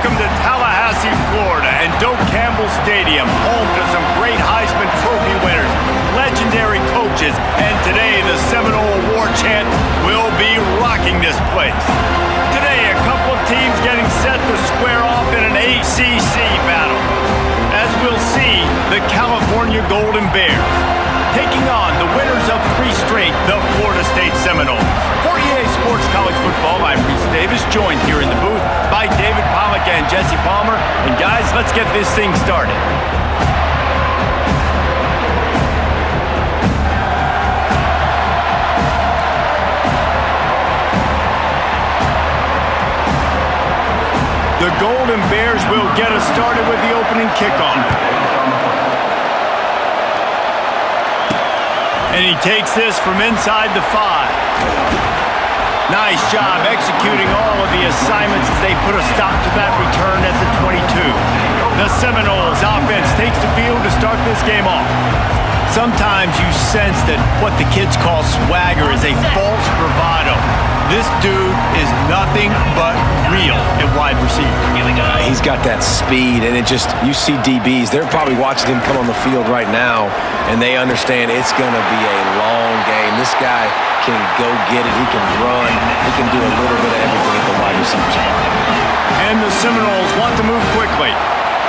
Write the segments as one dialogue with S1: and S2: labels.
S1: Welcome to Tallahassee, Florida, and Doak Campbell Stadium, home to some great Heisman Trophy winners, legendary coaches, and today the Seminole War Chant will be rocking this place. Today, a couple of teams getting set to square off in an ACC battle. As we'll see, the California Golden Bears taking on the winners of 3 straight, the Florida State Seminoles. For EA Sports College Football, I'm Reese Davis, joined here in the booth by David Pollack and Jesse Palmer. And guys, let's get this thing started. The Golden Bears will get us started with the opening kickoff. And he takes this from inside the 5. Nice job executing all of the assignments as they put a stop to that return at the 22. The Seminoles offense takes the field to start this game off. Sometimes you sense that what the kids call swagger is a false bravado. This dude is nothing but real at wide receiver.
S2: He's got that speed, and you see DBs, they're probably watching him come on the field right now, and they understand it's going to be a long game. This guy can go get it, he can run, he can do a little bit of everything at the wide receiver spot.
S1: And the Seminoles want to move quickly.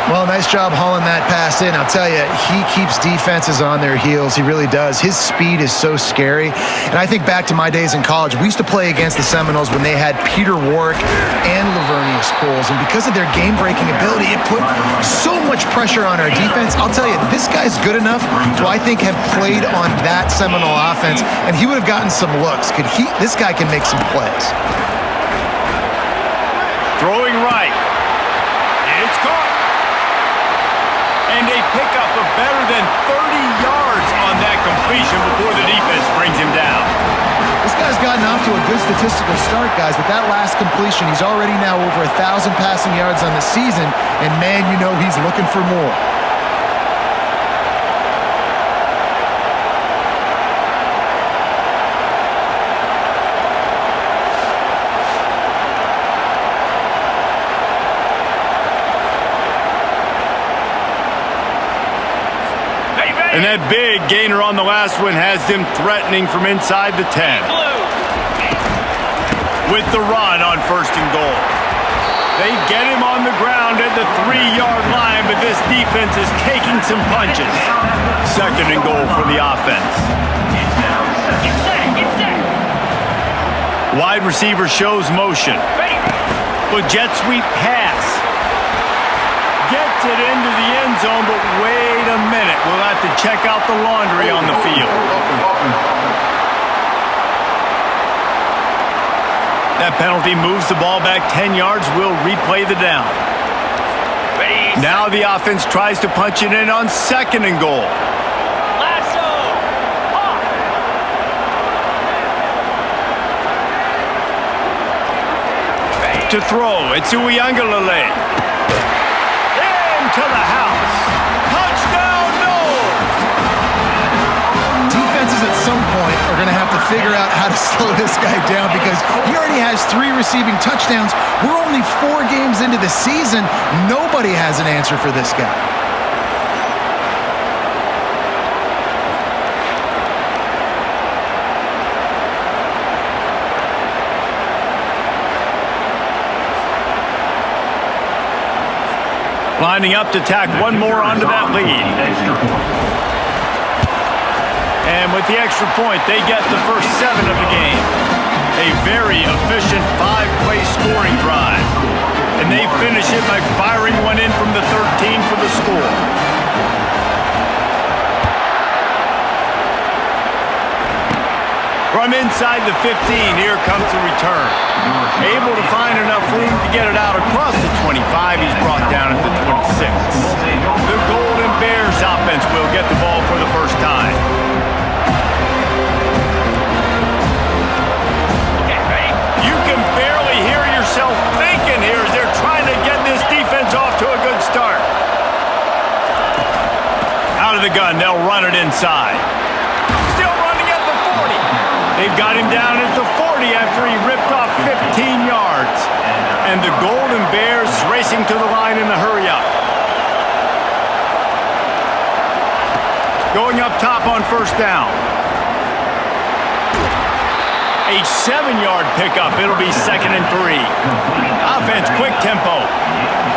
S3: Well, nice job hauling that pass in. I'll tell you, he keeps defenses on their heels. He really does. His speed is so scary. And I think back to my days in college, we used to play against the Seminoles when they had Peter Warwick and Lavernius Coles. And because of their game-breaking ability, it put so much pressure on our defense. I'll tell you, this guy's good enough to, I think, have played on that Seminole offense, and he would have gotten some looks. This guy can make some plays.
S1: Throwing right. It's caught. And a pickup of better than 30 yards on that completion before the defense brings him down.
S3: This guy's gotten off to a good statistical start, guys. With that last completion, he's already now over 1,000 passing yards on the season, and man, you know he's looking for more.
S1: And that big gainer on the last one has them threatening from inside the 10. With the run on 1st and goal. They get him on the ground at the 3-yard line, but this defense is taking some punches. 2nd and goal for the offense. Wide receiver shows motion. With jet sweep pass. Gets it into the end zone, but wait a minute. We'll have to check out the laundry on the field. That penalty moves the ball back 10 yards. We'll replay the down. Now the offense tries to punch it in on 2nd and goal. To throw, it's Uyangalele. To the house. Touchdown, Noles!
S3: Defenses at some point are going to have to figure out how to slow this guy down because he already has 3 receiving touchdowns. We're only 4 games into the season. Nobody has an answer for this guy.
S1: Lining up to tack one more onto that lead. And with the extra point, they get the first 7 of the game. A very efficient 5-play scoring drive. And they finish it by firing one in from the 13 for the score. From inside the 15, here comes the return. Able to find enough room to get it out across the 25. He's brought down at the 26. The Golden Bears offense will get the ball for the first time. You can barely hear yourself thinking here as they're trying to get this defense off to a good start. Out of the gun, they'll run it inside. Still running at the 40. They've got him down at the 40 after he ripped off 15 yards. And the Golden Bears racing to the line in the hurry-up. Going up top on first down. A 7-yard pickup. It'll be 2nd and 3. Offense, quick tempo.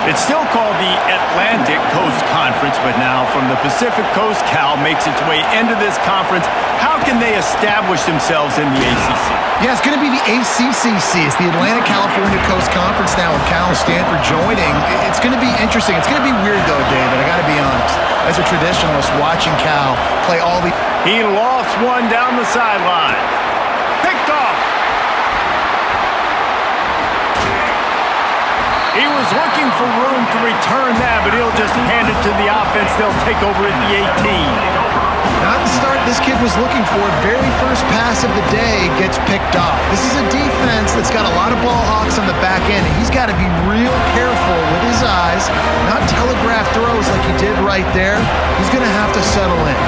S1: It's still called the Atlantic Coast Conference, but now from the Pacific Coast, Cal makes its way into this conference. How can they establish themselves in the ACC?
S3: Yeah, it's going to be the ACCC. It's the Atlantic California Coast Conference now with Cal and Stanford joining. It's going to be interesting. It's going to be weird, though, David. I got to be honest. As a traditionalist, watching Cal play all the...
S1: He lofts one down the sideline. Picked off. He was looking for room to return that, but he'll just hand it to the offense. They'll take over at the 18.
S3: Not the start this kid was looking for. Very first pass of the day gets picked off. This is a defense that's got a lot of ball hawks on the back end, and he's got to be real careful with his eyes, not telegraph throws like he did right there. He's going to have to settle in.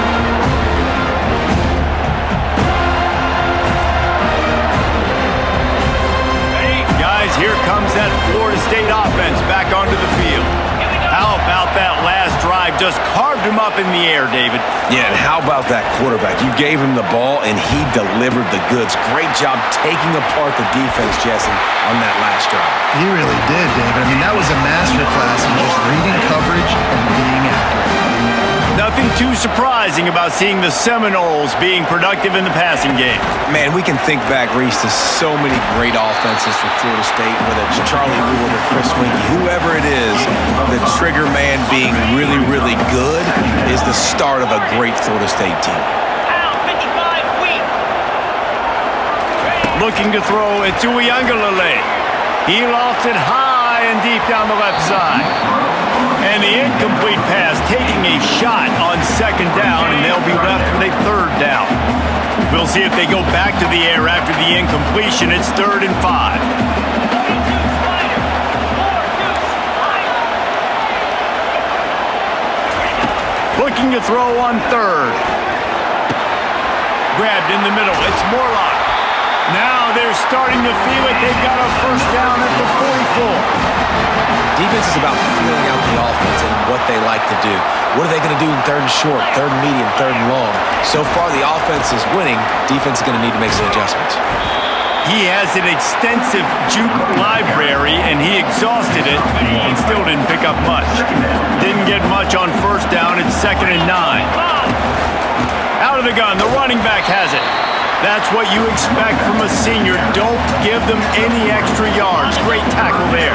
S1: Here comes that Florida State offense back onto the field. How about that last drive? Just carved him up in the air, David.
S2: Yeah, and how about that quarterback? You gave him the ball, and he delivered the goods. Great job taking apart the defense, Jesse, on that last drive.
S3: He really did, David. I mean, that was a masterclass in just reading coverage and being accurate.
S1: Nothing too surprising about seeing the Seminoles being productive in the passing game.
S2: Man, we can think back, Reese, to so many great offenses for Florida State, whether it's Charlie Wood or Chris Winkie, whoever it is, the trigger man being really, really good is the start of a great Florida State team.
S1: Looking to throw it to Uiagalelei. He lofts it high and deep down the left side. And the incomplete pass taking a shot on 2nd down, and they'll be left with a 3rd down. We'll see if they go back to the air after the incompletion. It's 3rd and 5. Looking to throw on 3rd. Grabbed in the middle. It's Morlock. Now they're starting to feel it. They've got a 1st down at the 44.
S2: Defense is about feeling out the offense and what they like to do. What are they going to do in 3rd and short, 3rd and medium, 3rd and long? So far, the offense is winning. Defense is going to need to make some adjustments.
S1: He has an extensive juke library, and he exhausted it and still didn't pick up much. Didn't get much on 1st down. It's 2nd and 9. Out of the gun. The running back has it. That's what you expect from a senior. Don't give them any extra yards. Great tackle there.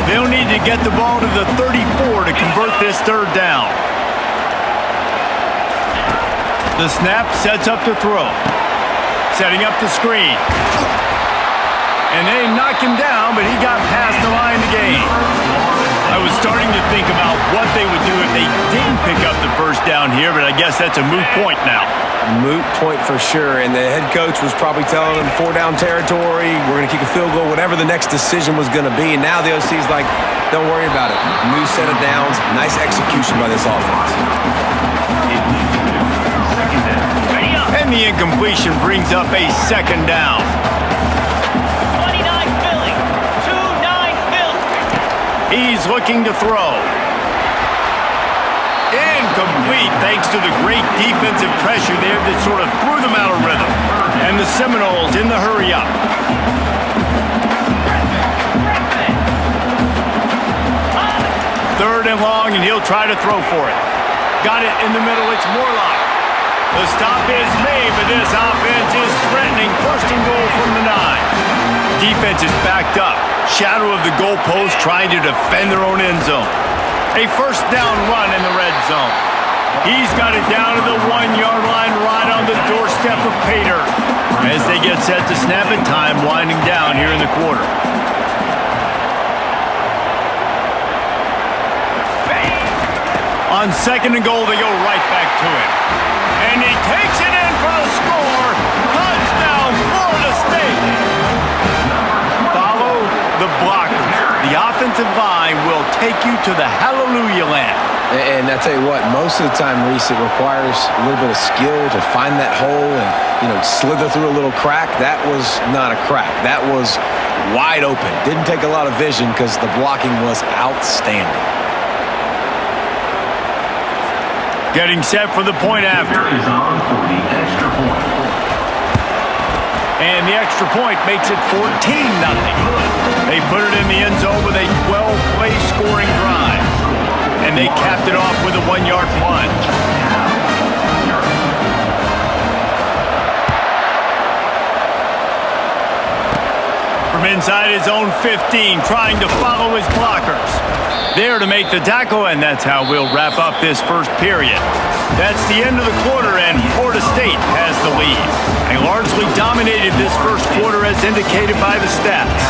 S1: They'll need to get the ball to the 34 to convert this 3rd down. The snap sets up to throw. Setting up the screen. And they knock him down, but he got past the line to gain. I was starting to think about what they would do if they didn't pick up the 1st down here, but I guess that's a moot point now.
S2: Moot point for sure, and the head coach was probably telling them 4-down territory, we're going to kick a field goal, whatever the next decision was going to be, and now the OC's like, don't worry about it. New set of downs, nice execution by this offense.
S1: And the incompletion brings up a 2nd down.
S4: 29 Philly, 2-9 Philly.
S1: He's looking to throw. Incomplete thanks to the great defensive pressure there that sort of threw them out of rhythm. And the Seminoles in the hurry-up. 3rd and long, and he'll try to throw for it. Got it in the middle. It's Morlock. The stop is made, but this offense is threatening. 1st and goal from the 9. Defense is backed up. Shadow of the goalpost trying to defend their own end zone. A 1st down run in the red zone. He's got it down to the 1-yard line right on the doorstep of Pater. As they get set to snap it, time winding down here in the quarter. On 2nd and goal, they go right back to it. And he takes it in for the score. Touchdown, Florida State. Follow the blockers. The offensive line will take you to the hallelujah land.
S2: And I tell you what, most of the time, Reese, it requires a little bit of skill to find that hole and, slither through a little crack. That was not a crack. That was wide open. Didn't take a lot of vision because the blocking was outstanding.
S1: Getting set for the point after. And the extra point makes it 14-0. They put it in the end zone with a 12-play scoring drive. And they capped it off with a 1-yard plunge. From inside his own 15, trying to follow his blockers. There to make the tackle, and that's how we'll wrap up this first period. That's the end of the quarter, and Florida State has the lead. They largely dominated this first quarter as indicated by the stats.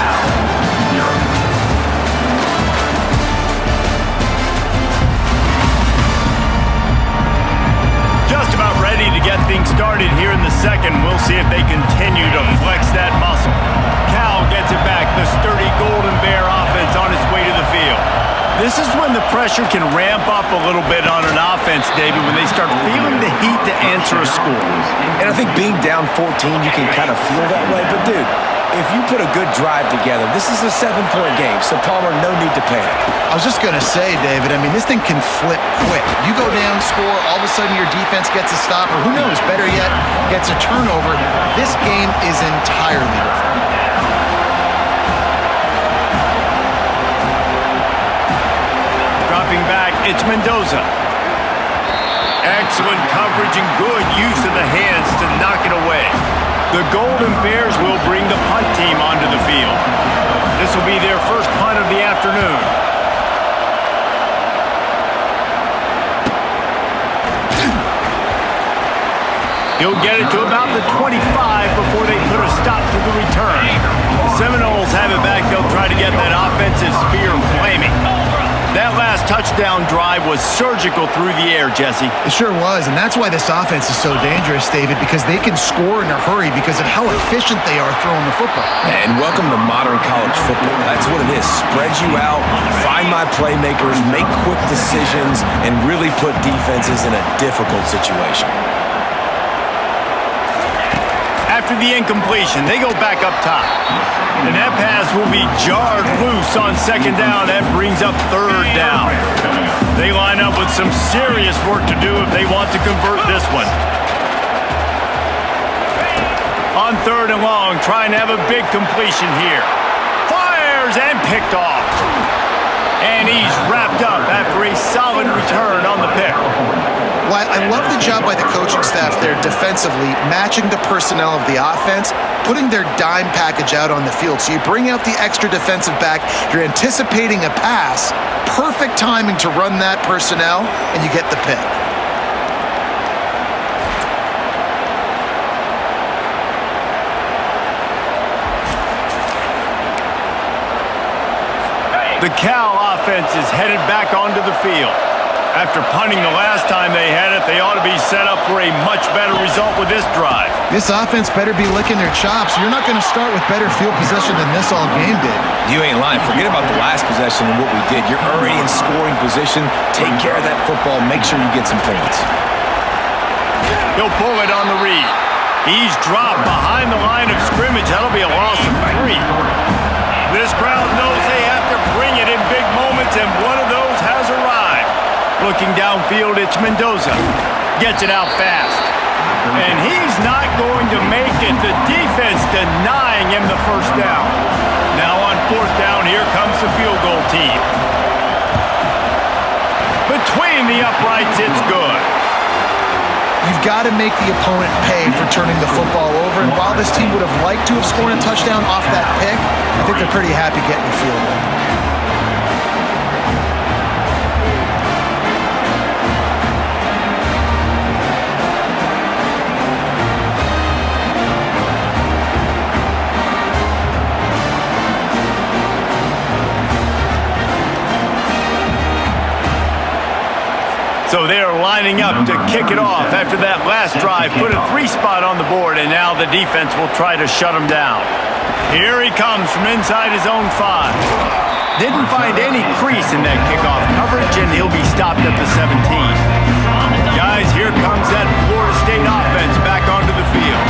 S1: Just about ready to get things started here in the second. We'll see if they continue to flex that muscle. Cal gets it back. The sturdy Golden Bear offense on its way to the field. This is when the pressure can ramp up a little bit on an offense, David, when they start feeling the heat to answer a score.
S2: And I think being down 14, you can kind of feel that way. But, dude, if you put a good drive together, this is a 7-point game, so Palmer, no need to panic.
S3: I was just going to say, David, I mean, this thing can flip quick. You go down, score, all of a sudden your defense gets a stop, or who knows, better yet, gets a turnover. This game is entirely different.
S1: Dropping back, it's Mendoza. Excellent coverage and good use of the hands to knock it away. The Golden Bears will bring the punt team onto the field. This will be their first punt of the afternoon. He'll get it to about the 25 before they put a stop to the return. Seminoles have it back. They'll try to get that offensive spear flaming. That last touchdown drive was surgical through the air, Jesse.
S3: It sure was, and that's why this offense is so dangerous, David, because they can score in a hurry because of how efficient they are throwing the football.
S2: And welcome to modern college football. That's what it is. Spread you out, find my playmakers, make quick decisions, and really put defenses in a difficult situation.
S1: After the incompletion, they go back up top. And that pass will be jarred loose on second down. That brings up third down. They line up with some serious work to do if they want to convert this one. On third and long, trying to have a big completion here. Fires and picked off. And he's wrapped up after a solid return on the pick.
S3: Well, I love the job by the coaching staff there defensively, matching the personnel of the offense, putting their dime package out on the field. So you bring out the extra defensive back, you're anticipating a pass, perfect timing to run that personnel, and you get the pick.
S1: The Cal offense is headed back onto the field. After punting the last time they had it, they ought to be set up for a much better result with this drive.
S3: This offense better be licking their chops. You're not going to start with better field possession than this all game did.
S2: You ain't lying. Forget about the last possession and what we did. You're already in scoring position. Take care of that football. Make sure you get some points.
S1: He'll pull it on the read. He's dropped behind the line of scrimmage. That'll be a loss of 3. This crowd knows they have to bring it in big moments, and one of those has arrived. Looking downfield, it's Mendoza. Gets it out fast. And he's not going to make it. The defense denying him the first down. Now on fourth down, here comes the field goal team. Between the uprights, it's good.
S3: You've got to make the opponent pay for turning the football over. And while this team would have liked to have scored a touchdown off that pick, I think they're pretty happy getting the field goal.
S1: So they are lining up to kick it off after that last drive. Put a 3-spot on the board, and now the defense will try to shut him down. Here he comes from inside his own 5. Didn't find any crease in that kickoff coverage, and he'll be stopped at the 17. Guys, here comes that Florida State offense back onto the field.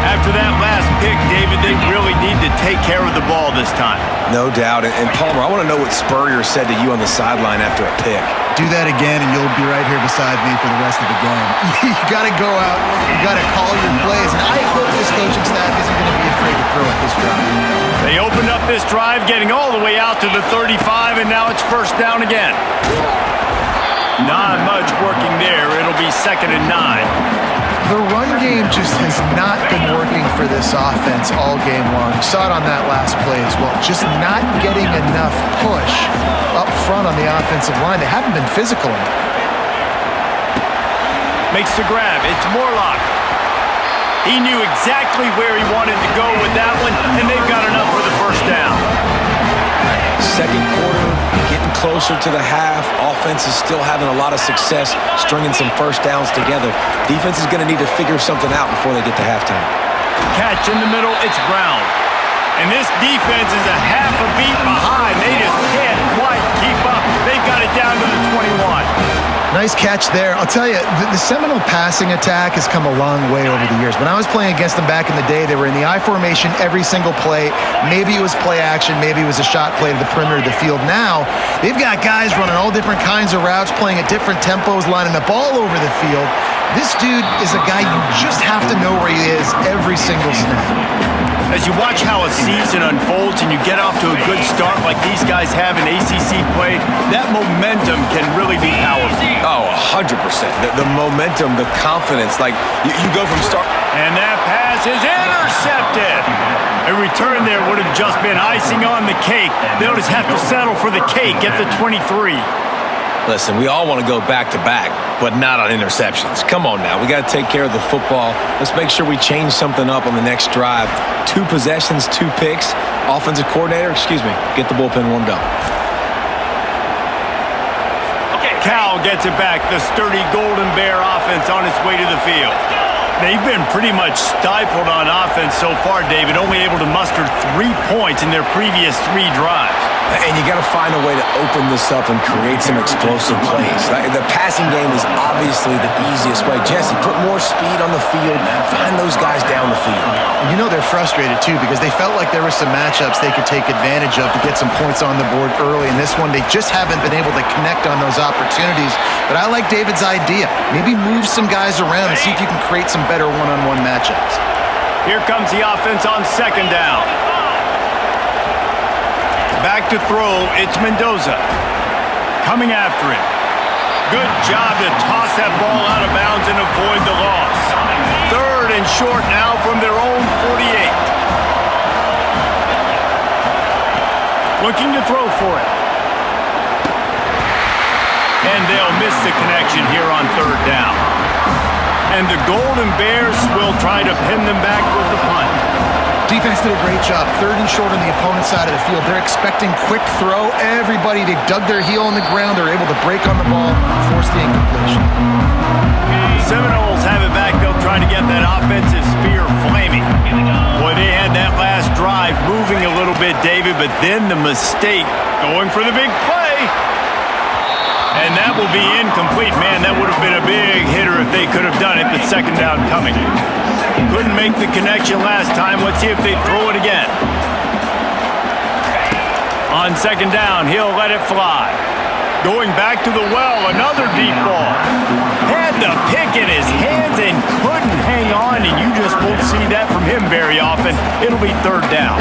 S1: After that last pick, David, they really need to take care of the ball this time.
S2: No doubt. And Palmer, I want to know what Spurrier said to you on the sideline after a pick.
S3: Do that again, and you'll be right here beside me for the rest of the game. You got to go out. You got to call your plays. And I hope this coaching staff isn't going to be afraid to throw at this drive.
S1: They opened up this drive, getting all the way out to the 35, and now it's first down again. Not much working there. It'll be 2nd and 9.
S3: The run game just has not been working for this offense all game long. You saw it on that last play as well. Just not getting enough push up front on the offensive line. They haven't been physical enough.
S1: Makes the grab. It's Morlock. He knew exactly where he wanted to go with that one, and they've got enough for the first down.
S2: Second quarter, getting closer to the half. Offense is still having a lot of success stringing some first downs together. Defense is going to need to figure something out before they get to halftime.
S1: Catch in the middle, it's Brown. And this defense is a half a beat behind. They just can't quite keep up. They've got it down to the 21.
S3: Nice catch there. I'll tell you, the Seminole passing attack has come a long way over the years. When I was playing against them back in the day, they were in the I formation every single play. Maybe it was play action. Maybe it was a shot play to the perimeter of the field. Now, they've got guys running all different kinds of routes, playing at different tempos, lining up all over the field. This dude is a guy you just have to know where he is every single snap.
S1: As you watch how a season unfolds and you get off to a good start like these guys have in ACC play, that momentum can really be powerful.
S2: Oh, 100%. The momentum, the confidence, like you go from start.
S1: And that pass is intercepted. A return there would have just been icing on the cake. They'll just have to settle for the cake at the 23.
S2: Listen, we all want to go back-to-back, but not on interceptions. Come on now. We got to take care of the football. Let's make sure we change something up on the next drive. 2 possessions, 2 picks. Offensive coordinator, get the bullpen warmed up.
S1: Cal gets it back. The sturdy Golden Bear offense on its way to the field. They've been pretty much stifled on offense so far, David, only able to muster 3 points in their previous 3 drives.
S2: And you got to find a way to open this up and create some explosive plays. The passing game is obviously the easiest way. Jesse, put more speed on the field. Find those guys down the field.
S3: And you know they're frustrated, too, because they felt like there were some matchups they could take advantage of to get some points on the board early. In this one, they just haven't been able to connect on those opportunities. But I like David's idea. Maybe move some guys around and see if you can create some better one-on-one matchups.
S1: Here comes the offense on 2nd down. Back to throw, it's Mendoza. Coming after it. Good job to toss that ball out of bounds and avoid the loss. 3rd and short now from their own 48. Looking to throw for it. And they'll miss the connection here on 3rd down. And the Golden Bears will try to pin them back with the punt.
S3: Defense did a great job. 3rd and short on the opponent's side of the field. They're expecting quick throw. Everybody, they dug their heel on the ground. They're able to break on the ball, force the incompletion.
S1: The Seminoles have it back. They'll try to get that offensive spear flaming. Boy, they had that last drive moving a little bit, David, but then the mistake going for the big play. And that will be incomplete. Man, that would have been a big hitter if they could have done it, but 2nd down coming. Couldn't make the connection last time. Let's see if they throw it again. On 2nd down, he'll let it fly. Going back to the well, another deep ball. Had the pick in his hands and couldn't hang on, and you just won't see that from him very often. It'll be 3rd down.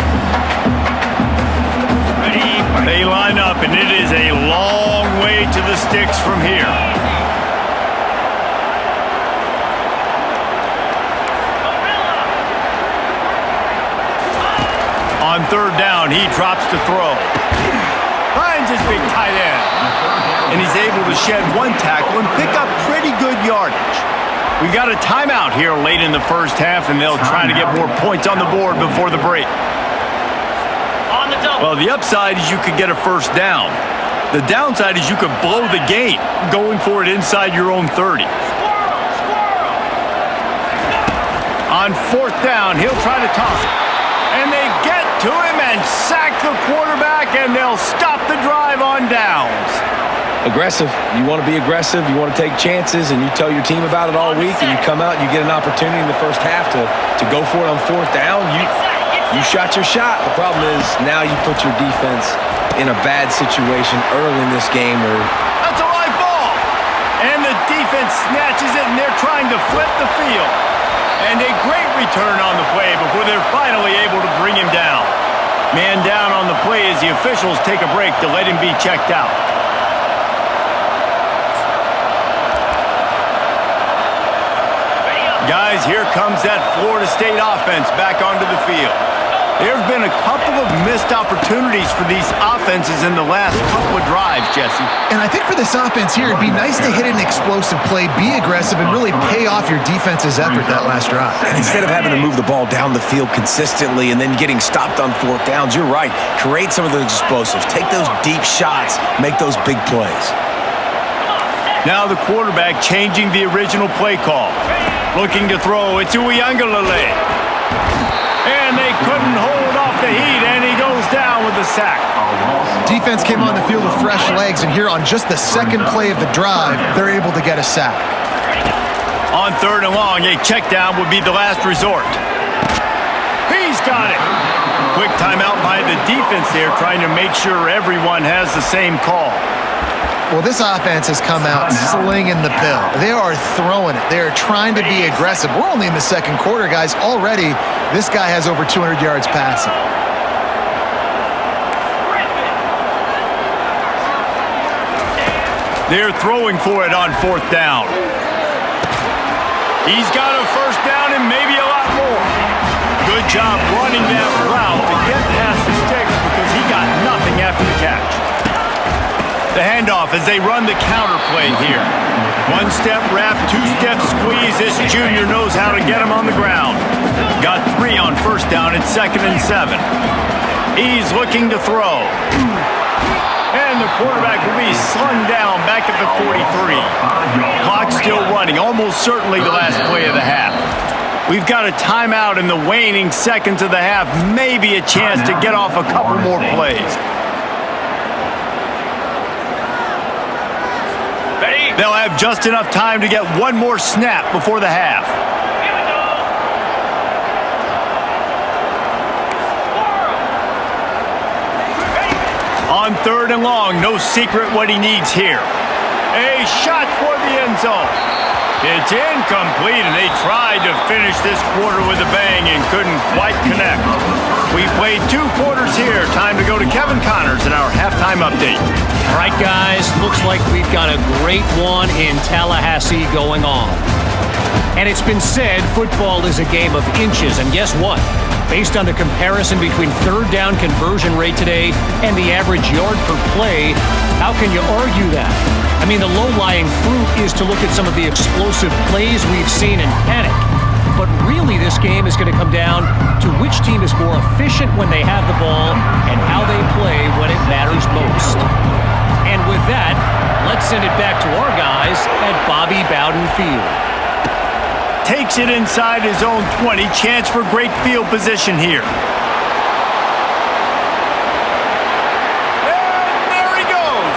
S1: They line up, and it is a long way to the sticks from here. On 3rd down, he drops to throw. Finds his big tight end. And he's able to shed 1 tackle and pick up pretty good yardage. We got a timeout here late in the first half, and they'll try to get more points on the board before the break. Well, the upside is you could get a first down. The downside is you could blow the game going for it inside your own 30. On 4th down, he'll try to toss it. And they get to him and sack the quarterback, and they'll stop the drive on downs.
S2: Aggressive. You want to be aggressive. You want to take chances, and you tell your team about it all week, and you come out and you get an opportunity in the first half to go for it on 4th down. You shot your shot. The problem is now you put your defense in a bad situation early in this game.
S1: That's a live ball. And the defense snatches it, and they're trying to flip the field. And a great return on the play before they're finally able to bring him down. Man down on the play as the officials take a break to let him be checked out. Guys, here comes that Florida State offense back onto the field. There have been a couple of missed opportunities for these offenses in the last couple of drives, Jesse.
S3: And I think for this offense here, it'd be nice to hit an explosive play, be aggressive, and really pay off your defense's effort that last drive.
S2: And instead of having to move the ball down the field consistently and then getting stopped on fourth downs, you're right. Create some of those explosives. Take those deep shots. Make those big plays.
S1: Now the quarterback changing the original play call. Looking to throw. It's Uiagalelei. And they couldn't hold off the heat, and he goes down with the sack.
S3: Defense came on the field with fresh legs, and here on just the second play of the drive, they're able to get a sack.
S1: On 3rd and long, a check down would be the last resort. He's got it. Quick timeout by the defense there, trying to make sure everyone has the same call.
S3: Well, this offense has come out slinging the pill. They are throwing it. They are trying to be aggressive. We're only in the second quarter, guys. Already, this guy has over 200 yards passing.
S1: They're throwing for it on 4th down. He's got a 1st down and maybe a lot more. Good job running that route to get past the sticks because he got nothing after the catch. The handoff as they run the counter play here. 1-step wrap, 2-step squeeze. This junior knows how to get him on the ground. Got 3 on 1st down. It's 2nd and 7. He's looking to throw. And the quarterback will be slung down back at the 43. Clock still running. Almost certainly the last play of the half. We've got a timeout in the waning seconds of the half. Maybe a chance to get off a couple more plays. They'll have just enough time to get one more snap before the half. On 3rd and long, no secret what he needs here. A shot toward the end zone. It's incomplete, and they tried to finish this quarter with a bang and couldn't quite connect. We've played 2 quarters here. Time to go to Kevin Connors in our halftime update.
S5: All right, guys, looks like we've got a great one in Tallahassee going on. And it's been said football is a game of inches, and guess what? Based on the comparison between 3rd down conversion rate today and the average yard per play, how can you argue that? I mean, the low-lying fruit is to look at some of the explosive plays we've seen in panic. But really, this game is going to come down to which team is more efficient when they have the ball and how they play when it matters most. And with that, let's send it back to our guys at Bobby Bowden Field.
S1: Takes it inside his own 20. Chance for great field position here. And there he goes.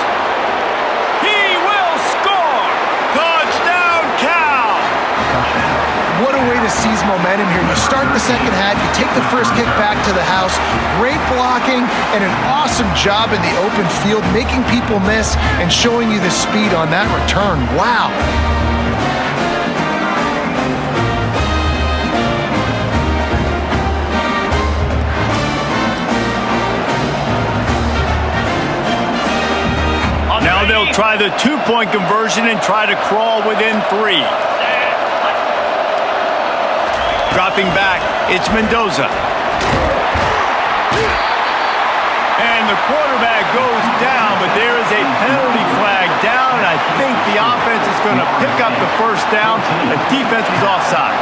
S1: He will score. Touchdown, Cal.
S3: What a way to seize momentum here. You start the second half, you take the first kick back to the house. Great blocking and an awesome job in the open field, making people miss and showing you the speed on that return. Wow.
S1: Now they'll try the 2-point conversion and try to crawl within 3. Dropping back, it's Mendoza. And the quarterback goes down, but there is a penalty flag down, and I think the offense is going to pick up the 1st down. The defense was offside.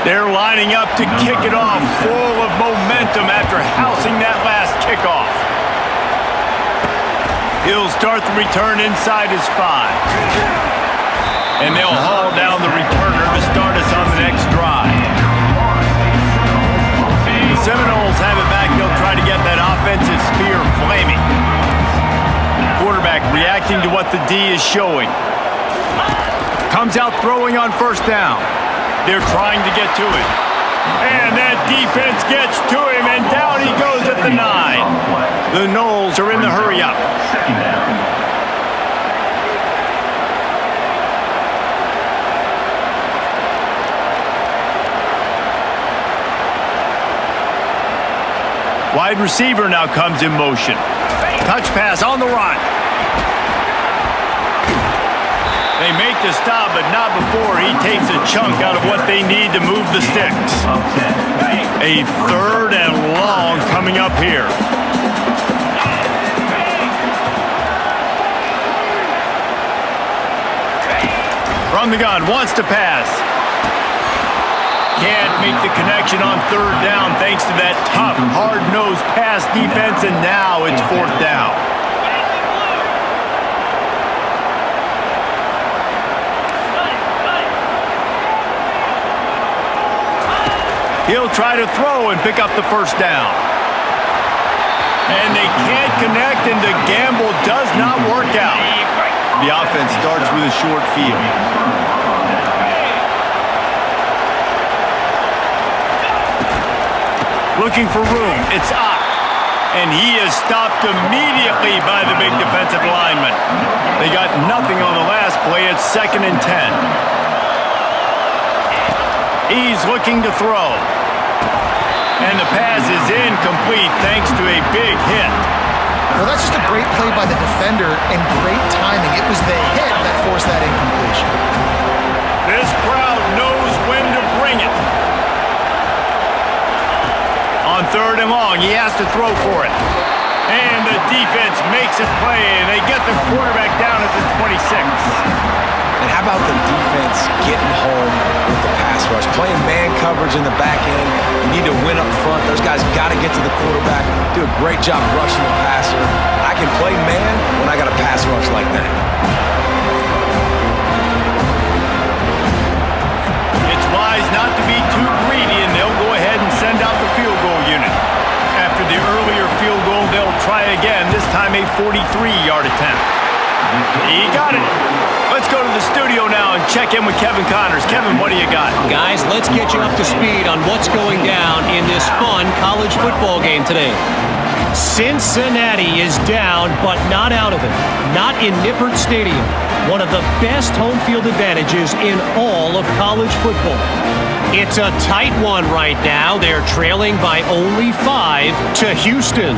S1: They're lining up to kick it off, full of momentum after housing that last kickoff. He'll start the return inside his 5. And they'll haul down the returner to start us on the next drive. The Seminoles have it back. They'll try to get that reacting to what the D is showing. Comes out throwing on first down. They're trying to get to it. And that defense gets to him, and down he goes at the 9. The Noles are in the hurry-up. Wide receiver now comes in motion. Touch pass on the run. They make the stop, but not before he takes a chunk out of what they need to move the sticks. A 3rd and long coming up here. From the gun, wants to pass. Can't make the connection on 3rd down thanks to that tough, hard-nosed pass defense, and now it's 4th down. He'll try to throw and pick up the 1st down. And they can't connect, and the gamble does not work out. The offense starts with a short field. Looking for room. It's up. And he is stopped immediately by the big defensive lineman. They got nothing on the last play. It's 2nd and 10. He's looking to throw. And the pass is incomplete thanks to a big hit.
S3: Well, that's just a great play by the defender and great timing. It was the hit that forced that incompletion.
S1: This crowd knows when to bring it. On 3rd and long, he has to throw for it. And the defense makes it play, and they get the quarterback down at the 26.
S2: And how about the defense getting home with the pass rush? Playing man coverage in the back end. You need to win up front. Those guys got to get to the quarterback. Do a great job rushing the passer. I can play man when I got a pass rush like that.
S1: It's wise not to be too greedy, and they'll go ahead and send out the field goal unit. After the earlier field goal, they'll try again, this time a 43-yard attempt. He got it. Let's go to the studio now and check in with Kevin Connors. Kevin, what do you got?
S5: Guys, let's get you up to speed on what's going down in this fun college football game today. Cincinnati is down, but not out of it. Not in Nippert Stadium, one of the best home field advantages in all of college football. It's a tight one right now. They're trailing by only 5 to Houston.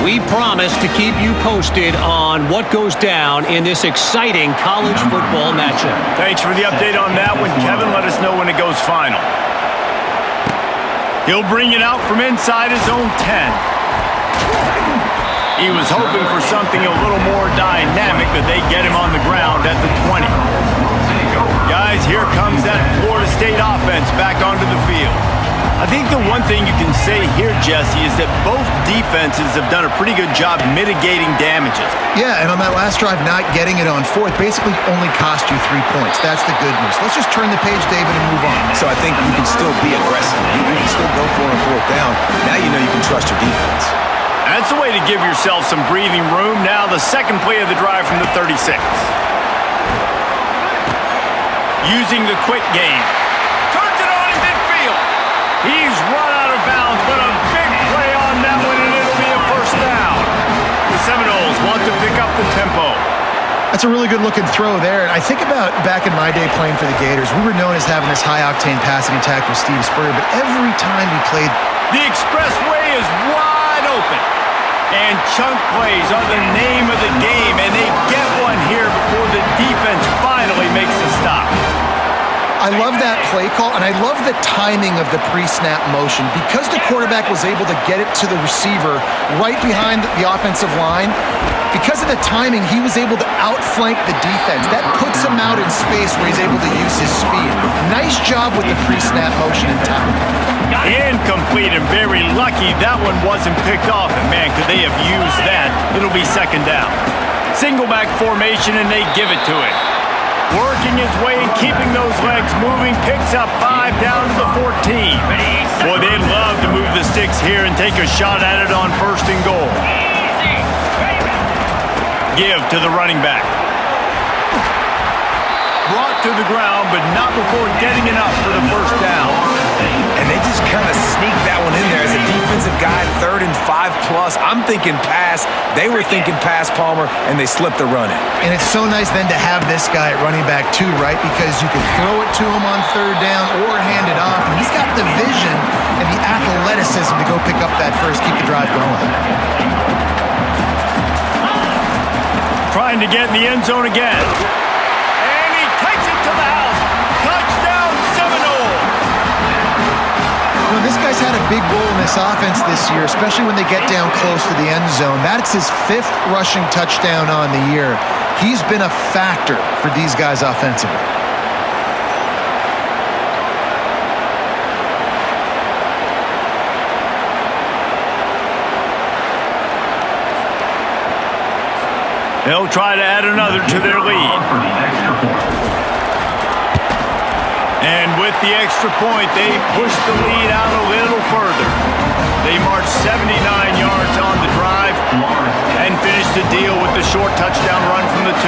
S5: We promise to keep you posted on what goes down in this exciting college football matchup.
S1: Thanks for the update on that one, Kevin. Let us know when it goes final. He'll bring it out from inside his own 10. He was hoping for something a little more dynamic, but they get him on the ground at the 20. Guys, here comes that Florida State offense back onto the field. I think the one thing you can say here, Jesse, is that both defenses have done a pretty good job mitigating damages.
S3: Yeah, and on that last drive, not getting it on 4th basically only cost you 3 points. That's the good news. Let's just turn the page, David, and move on.
S2: So I think you can still be aggressive. You can still go for it on 4th down. Now you know you can trust your defense.
S1: That's the way to give yourself some breathing room. Now the second play of the drive from the 36. Using the quick game. Turns it on in midfield. He's run out of bounds, but a big play on that one, and it'll be a 1st down. The Seminoles want to pick up the tempo.
S3: That's a really good-looking throw there. And I think about back in my day playing for the Gators, we were known as having this high-octane passing attack with Steve Spurrier, but every time we played...
S1: The expressway is wide open. And chunk plays are the name of the game, and they get one here before the defense finally makes the stop.
S3: I love that play call, and I love the timing of the pre-snap motion. Because the quarterback was able to get it to the receiver right behind the offensive line, because of the timing, he was able to outflank the defense. That puts him out in space where he's able to use his speed. Nice job with the pre-snap motion and timing.
S1: Incomplete, and very lucky that one wasn't picked off. And man, could they have used that? It'll be 2nd down. Single back formation, and they give it to him. Working his way and keeping those legs moving, picks up 5 down to the 14. Boy, they'd love to move the sticks here and take a shot at it on 1st and goal. give to the running back. Brought to the ground, but not before getting enough for the first down.
S2: And they just kind of sneaked that one in there as a defensive guy, 3rd and 5+. I'm thinking pass. They were thinking pass, Palmer, and they slipped the run in.
S3: And it's so nice then to have this guy at running back too, right? Because you can throw it to him on 3rd down or hand it off. And he's got the vision and the athleticism to go pick up that first, keep the drive going.
S1: Trying to get in the end zone again. And he takes it to the house. Touchdown, Seminoles!
S3: You know, this guy's had a big role in this offense this year, especially when they get down close to the end zone. That's his 5th rushing touchdown on the year. He's been a factor for these guys offensively.
S1: They'll try to add another to their lead. And with the extra point, they push the lead out a little further. They march 79 yards on the drive and finish the deal with the short touchdown run from the 2.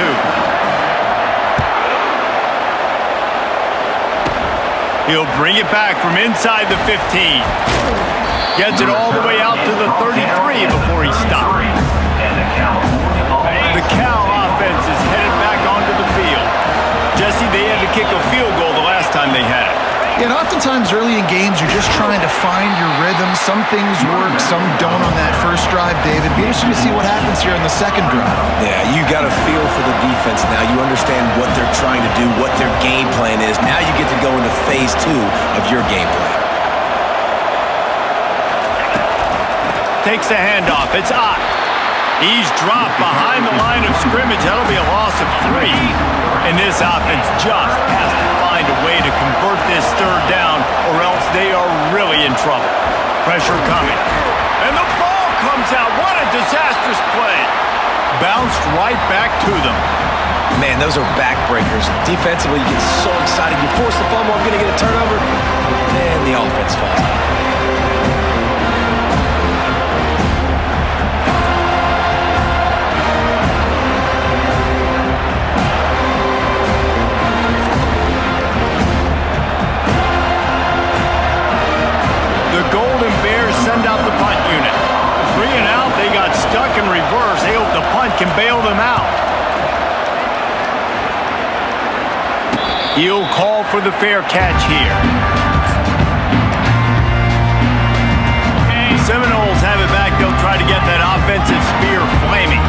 S1: He'll bring it back from inside the 15. Gets it all the way out to the 33 before he stops. The Cal offense is headed back onto the field. Jesse, they had to kick a field goal the last time they had it.
S3: And oftentimes early in games, you're just trying to find your rhythm. Some things work, some don't on that first drive, David. Be interesting to see what happens here in the second drive.
S2: Yeah, you got a feel for the defense now. You understand what they're trying to do, what their game plan is. Now you get to go into phase 2 of your game plan.
S1: Takes the handoff. It's Ott. He's dropped behind the line of scrimmage. That'll be a loss of 3. And this offense just has to find a way to convert this 3rd down, or else they are really in trouble. Pressure coming. And the ball comes out. What a disastrous play. Bounced right back to them.
S2: Man, those are backbreakers. Defensively, you get so excited. You force the fumble, I'm going to get a turnover. And the offense falls out.
S1: Send out the punt unit. 3 and out, they got stuck in reverse. They hope the punt can bail them out. He'll call for the fair catch here. The Seminoles have it back. They'll try to get that offensive spear flaming.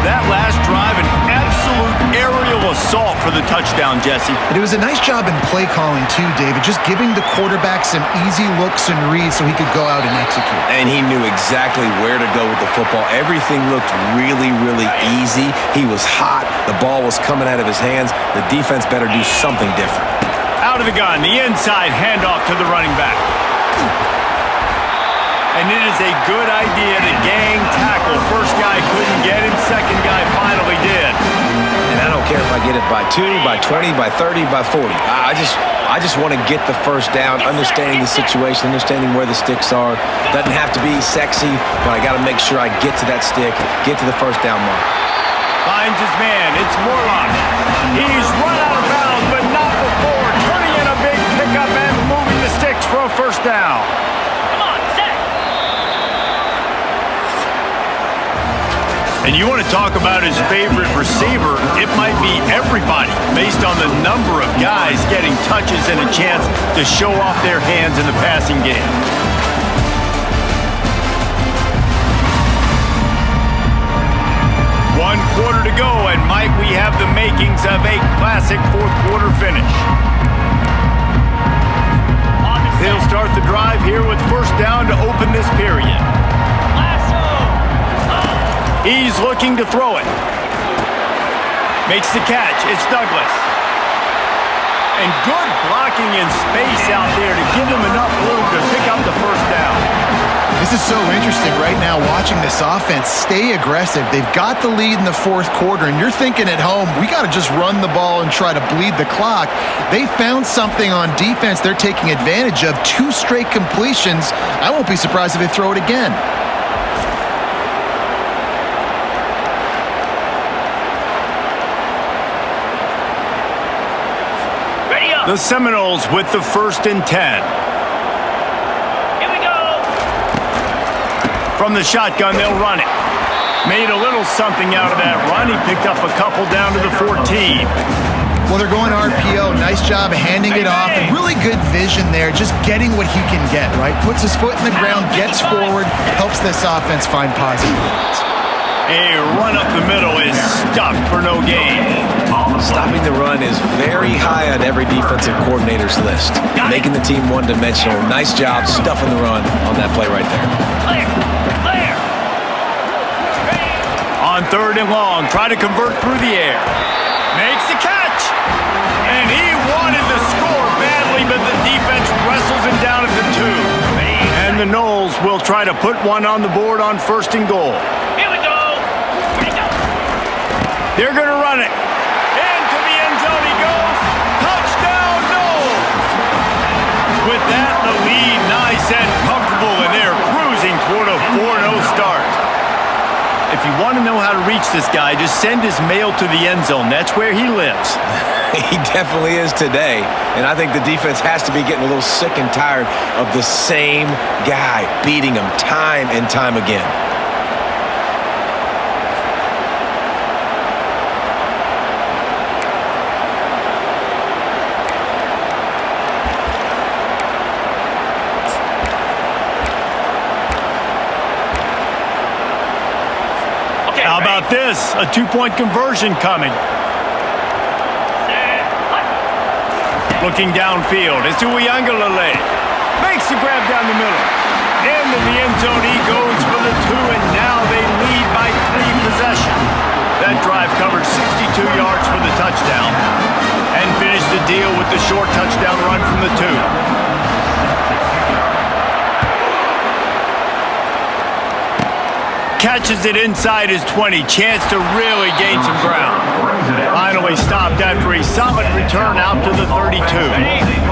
S1: That last drive, an absolute aerial assault for the touchdown, Jesse.
S3: But it was a nice job in play calling too, David, just giving the quarterback some easy looks and reads so he could go out and execute.
S2: And he knew exactly where to go with the football. Everything looked really, really easy. He was hot. The ball was coming out of his hands. The defense better do something different.
S1: Out of the gun, the inside handoff to the running back. And it is a good idea to gang tackle. First guy couldn't get him, second guy finally did.
S2: And I don't care if I get it by 2, by 20, by 30, by 40. I just want to get the first down, understanding the situation, understanding where the sticks are. Doesn't have to be sexy, but I got to make sure I get to that stick, get to the first down mark.
S1: Finds his man. It's Morlock. He's run out of bounds, but not before turning in a big pickup and moving the sticks for a first down. And you want to talk about his favorite receiver, it might be everybody based on the number of guys getting touches and a chance to show off their hands in the passing game. One quarter to go, and might we have the makings of a classic fourth-quarter finish. They'll start the drive here with first down to open this period. He's looking to throw it. Makes the catch. It's Douglas. And good blocking in space out there to give him enough room to pick up the first down.
S3: This is so interesting right now watching this offense stay aggressive. They've got the lead in the 4th quarter, and you're thinking at home, we got to just run the ball and try to bleed the clock. They found something on defense they're taking advantage of. 2 straight completions. I won't be surprised if they throw it again.
S1: The Seminoles with the 1st and 10.
S4: Here we go.
S1: From the shotgun, they'll run it. Made a little something out of that run. He picked up a couple down to the 14.
S3: Well, they're going RPO. Nice job handing it off. And really good vision there, just getting what he can get, right? Puts his foot in the ground, gets forward, helps this offense find positive points.
S1: A run up the middle is stuffed for no gain.
S2: Stopping the run is very high on every defensive coordinator's list. Making the team one-dimensional. Nice job stuffing the run on that play right there.
S4: Clear. Clear.
S1: On 3rd and long, try to convert through the air. Makes the catch. And he wanted to score badly, but the defense wrestles him down at the 2. And the Noles will try to put one on the board on 1st and goal.
S4: Here we go.
S1: They're going to run it. Into the end zone he goes. Touchdown, Noles! With that, the lead nice and comfortable, and they're cruising toward a 4-0 start. If you want to know how to reach this guy, just send his mail to the end zone. That's where he lives.
S2: He definitely is today. And I think the defense has to be getting a little sick and tired of the same guy beating him time and time again.
S1: How about this? A 2-point conversion coming. Looking downfield. It's Uiagalelei. Makes the grab down the middle. Into the end zone he goes for the 2, and now they lead by 3 possessions. That drive covered 62 yards for the touchdown and finished the deal with the short touchdown run from the 2. Catches it inside his 20. Chance to really gain some ground. Finally stopped after a solid return out to the 32.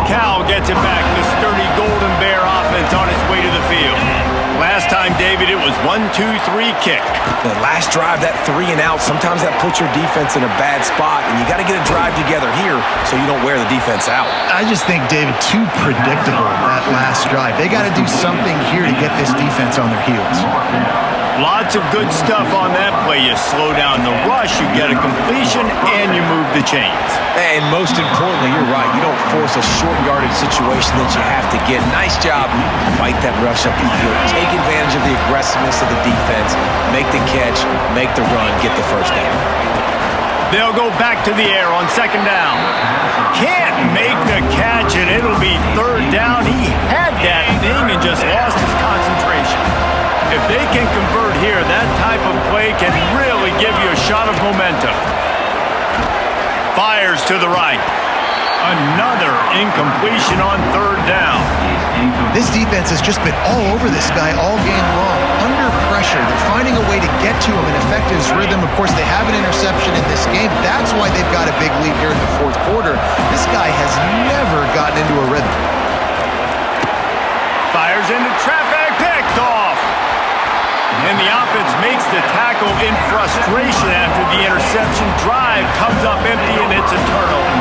S1: Cal gets it back. The sturdy Golden Bear offense on its way to the field. Last time, David, it was 1-2-3 kick.
S2: The last drive, that 3 and out, sometimes that puts your defense in a bad spot, and you got to get a drive together here so you don't wear the defense out.
S3: I just think, David, too predictable, that last drive. They got to do something here to get this defense on their heels.
S1: Lots of good stuff on that play. You slow down the rush, you get a completion, and you move the chains.
S2: And most importantly, you're right. You don't force a short yardage situation that you have to get. Nice job. Fight that rush up the field. Take advantage of the aggressiveness of the defense. Make the catch, make the run, get the 1st down.
S1: They'll go back to the air on 2nd down. Can't make the catch, and it'll be 3rd down. He had that thing and just lost his concentration. If they can convert here, that type of play can really give you a shot of momentum. Fires to the right. Another incompletion on 3rd down.
S3: This defense has just been all over this guy all game long. Under pressure, they're finding a way to get to him and affect his rhythm. Of course, they have an interception in this game. That's why they've got a big lead here in the 4th quarter. This guy has never gotten into a rhythm.
S1: Fires into traffic, picked off. And the offense makes the tackle in frustration after the interception. Drive comes up empty, and it's a turnover.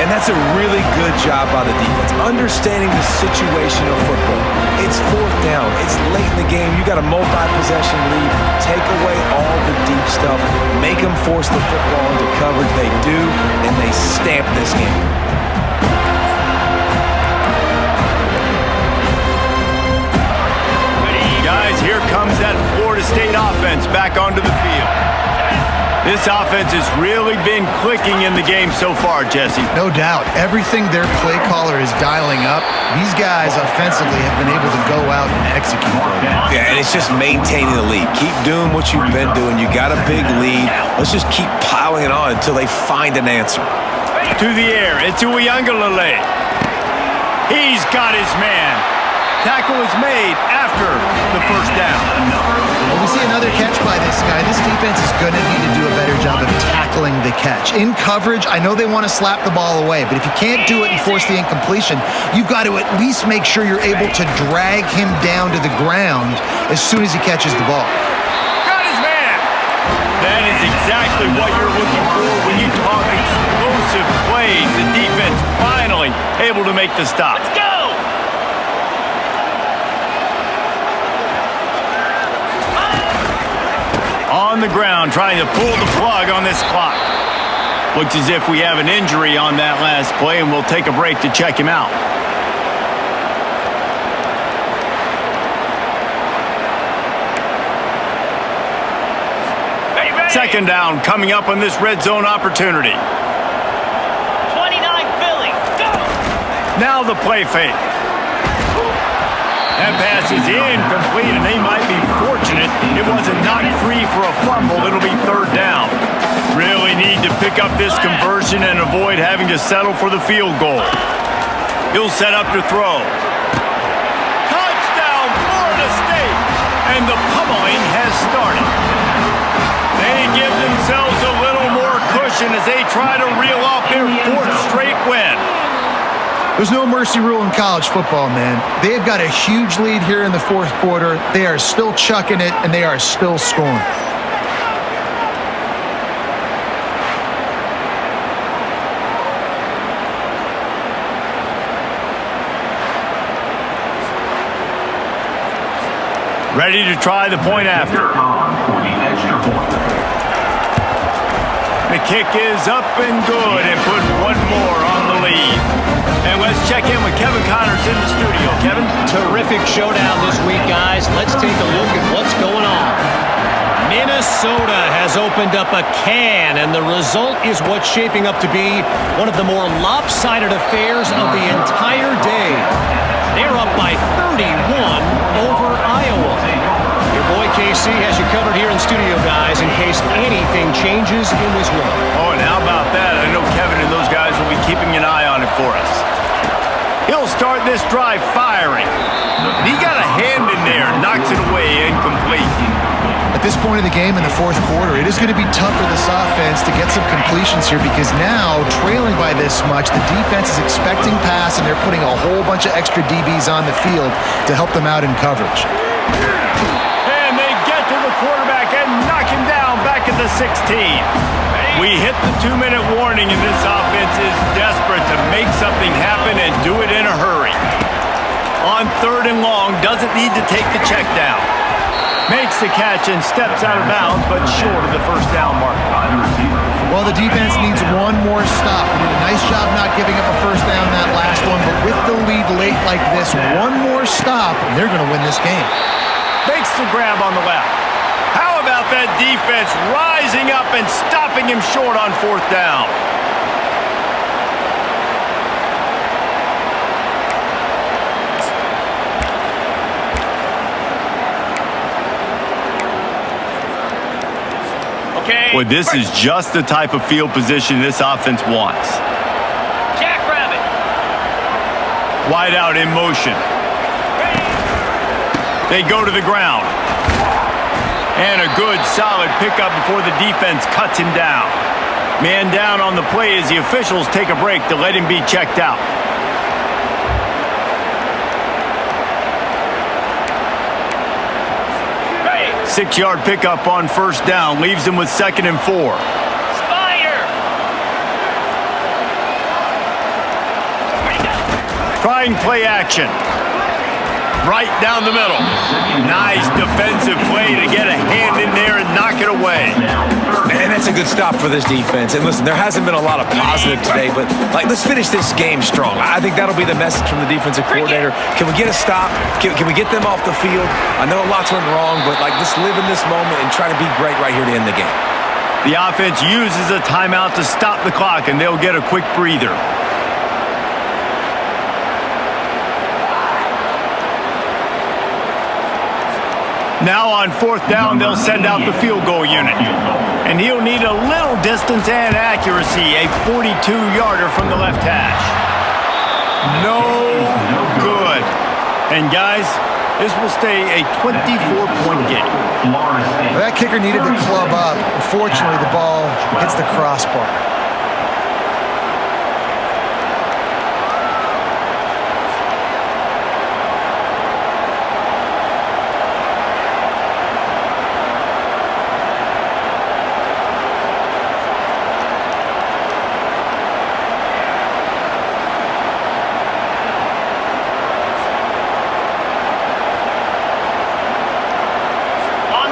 S2: And that's a really good job by the defense, understanding the situation of football. It's 4th down. It's late in the game. You got a multi-possession lead. Take away all the deep stuff. Make them force the football into coverage. They do, and they stamp this game.
S1: Guys, here comes that Florida State offense back onto the field. This offense has really been clicking in the game so far, Jesse.
S3: No doubt. Everything their play caller is dialing up, these guys offensively have been able to go out and execute.
S2: Yeah, and it's just maintaining the lead. Keep doing what you've been doing. You got a big lead. Let's just keep piling it on until they find an answer.
S1: To the air. It's Uiagalelei. He's got his man. Tackle is made after the 1st down.
S3: Well, we see another catch by this guy. This defense is going to need to do a better job of tackling the catch. In coverage, I know they want to slap the ball away, but if you can't do it and force the incompletion, you've got to at least make sure you're able to drag him down to the ground as soon as he catches the ball.
S1: Got his man. That is exactly what you're looking for when you talk explosive plays. The defense finally able to make the stop.
S4: Let's go!
S1: On the ground, trying to pull the plug on this clock. Looks as if we have an injury on that last play, and we'll take a break to check him out. Second down coming up on this red zone opportunity.
S4: 29 Philly, go!
S1: Now the play fake. That pass is incomplete, and they might be fortunate it wasn't knocked free for a fumble. It'll be third down. Really need to pick up this conversion and avoid having to settle for the field goal. He'll set up to throw. Touchdown, Florida State! And the pummeling has started. They give themselves a little more cushion as they try to reel off their fourth straight win.
S3: There's no mercy rule in college football, man. They've got a huge lead here in the fourth quarter. They are still chucking it, and they are still scoring.
S1: Ready to try the point after. The kick is up and good, and put one more on the lead. And let's check in with Kevin Connors in the studio. Kevin?
S5: Terrific showdown this week, guys. Let's take a look at what's going on. Minnesota has opened up a can, and the result is what's shaping up to be one of the more lopsided affairs of the entire day. They're up by 31 over Iowa. Your boy KC has you covered here in studio, guys, in case anything changes in this one.
S1: Oh, and how about that? I know Kevin and those guys will be keeping an eye on it for us. He'll start this drive firing. And he got a hand in there, knocks it away, incomplete.
S3: At this point in the game in the fourth quarter, it is going to be tough for this offense to get some completions here because now, trailing by this much, the defense is expecting pass, and they're putting a whole bunch of extra DBs on the field to help them out in coverage.
S1: And they get to the quarterback and knock him down back at the 16. We hit the 2-minute warning, and this offense is desperate to make something happen and do it in a hurry. On third and long, doesn't need to take the check down. Makes the catch and steps out of bounds, but short of the first down mark.
S3: Well, the defense needs one more stop. They did a nice job not giving up a first down that last one, but with the lead late like this, one more stop, and they're going to win this game.
S1: Makes the grab on the left. How about that defense rising up and stopping him short on fourth down? Boy, this is just the type of field position this offense wants.
S4: Jackrabbit.
S1: Wide out in motion. They go to the ground. And a good, solid pickup before the defense cuts him down. Man down on the play as the officials take a break to let him be checked out.
S4: Ready.
S1: 6-yard pickup on first down. Leaves him with 2nd and 4.
S4: Spider. Ready, go.
S1: Trying play action. Right down the middle. Nice defensive play to get a hand in there and knock it away.
S2: And that's a good stop for this defense. And listen, there hasn't been a lot of positive today, but let's finish this game strong. I think that'll be the message from the defensive coordinator. Can we get a stop? Can we get them off the field? I know lots went wrong, but let's live in this moment and try to be great right here to end the game.
S1: The offense uses a timeout to stop the clock, and they'll get a quick breather. Now on fourth down, they'll send out the field goal unit. And he'll need a little distance and accuracy, a 42-yarder from the left hash. No good. And guys, this will stay a 24-point game.
S3: That kicker needed to club up. Unfortunately, the ball hits the crossbar.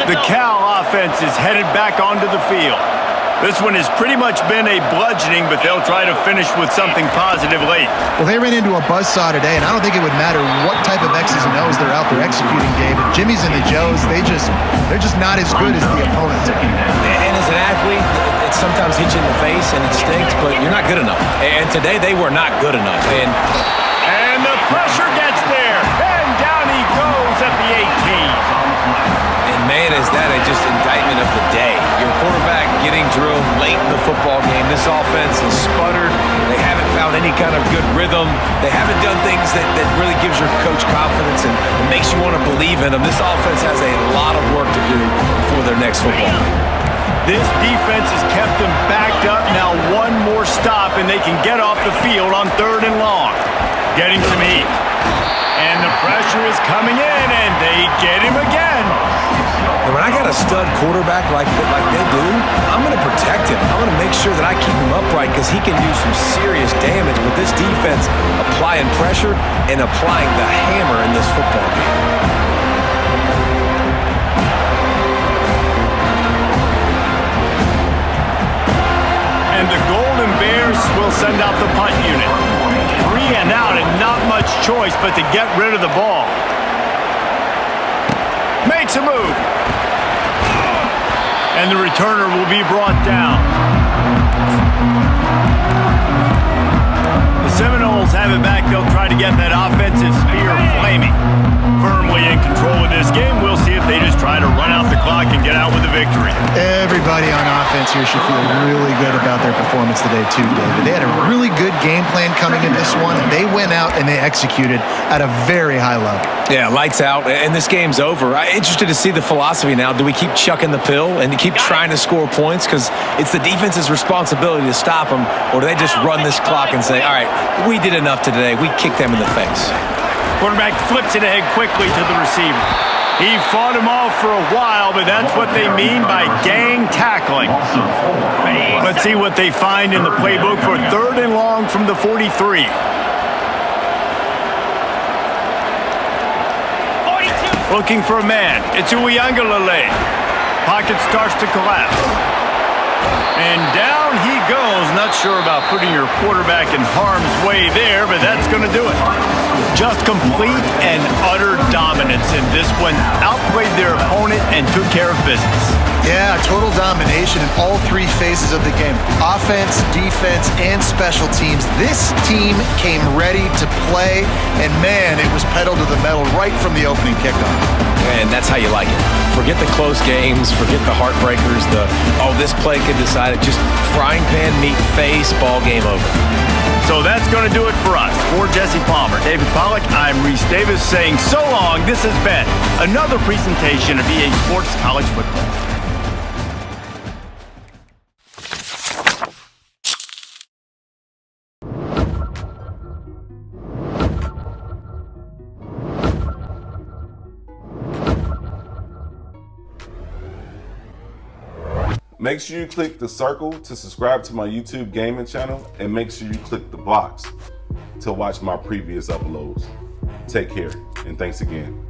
S1: The Cal offense is headed back onto the field. This one has pretty much been a bludgeoning, but they'll try to finish with something positive late.
S3: Well, they ran into a buzzsaw today, and I don't think it would matter what type of X's and O's they're out there executing, David. Jimmy's and the Joes, they're just not as good as the opponent.
S2: And as an athlete, it sometimes hits you in the face and it stinks, but you're not good enough. And today they were not good enough.
S1: And the pressure gets there, and down he goes at the 18.
S2: Man, is that just indictment of the day. Your quarterback getting drilled late in the football game. This offense has sputtered. They haven't found any kind of good rhythm. They haven't done things that really gives your coach confidence and makes you want to believe in them. This offense has a lot of work to do before their next football game.
S1: This defense has kept them backed up. Now one more stop, and they can get off the field on 3rd and long. Getting some heat. And the pressure is coming in, and they get him again.
S2: And when I got a stud quarterback like they do, I'm going to protect him. I'm going to make sure that I keep him upright because he can do some serious damage. But this defense applying pressure and applying the hammer in this football game.
S1: And the Golden Bears will send out the punt unit. 3 and out, and not much choice but to get rid of the ball. Makes a move. And the returner will be brought down. The Seminoles have it back. They'll try to get that offensive spear flaming. Firmly in control of this game. We'll see if they just try to run out the clock and get out with a victory.
S3: Everybody on offense here should feel really good about their performance today too, David. They had a really good game plan coming in this one. They went out and they executed at a very high level.
S2: Yeah, lights out, and this game's over. I'm interested to see the philosophy now. Do we keep chucking the pill and keep trying to score points because it's the defense's responsibility to stop them, or do they just run this clock and say, all right, we did enough today. We kicked them in the face.
S1: Quarterback flips it ahead quickly to the receiver. He fought him off for a while, but that's what they mean by gang tackling. Let's see what they find in the playbook for 3rd and long from the 43.
S4: 42.
S1: Looking for a man. It's Uyangalele. Pocket starts to collapse. And down he goes. Not sure about putting your quarterback in harm's way there, but that's going to do it. Just complete and utter dominance in this one. Outplayed their opponent and took care of business.
S3: Yeah, total domination in all 3 phases of the game. Offense, defense, and special teams. This team came ready to play, and man, it was pedal to the metal right from the opening kickoff.
S2: And that's how you like it. Forget the close games, forget the heartbreakers, this play could decide it. Just frying pan meet face, ball game over.
S1: So that's going to do it for us. For Jesse Palmer, David Pollack, I'm Reese Davis saying so long. This has been another presentation of EA Sports College Football.
S6: Make sure you click the circle to subscribe to my YouTube gaming channel, and make sure you click the box to watch my previous uploads. Take care, and thanks again.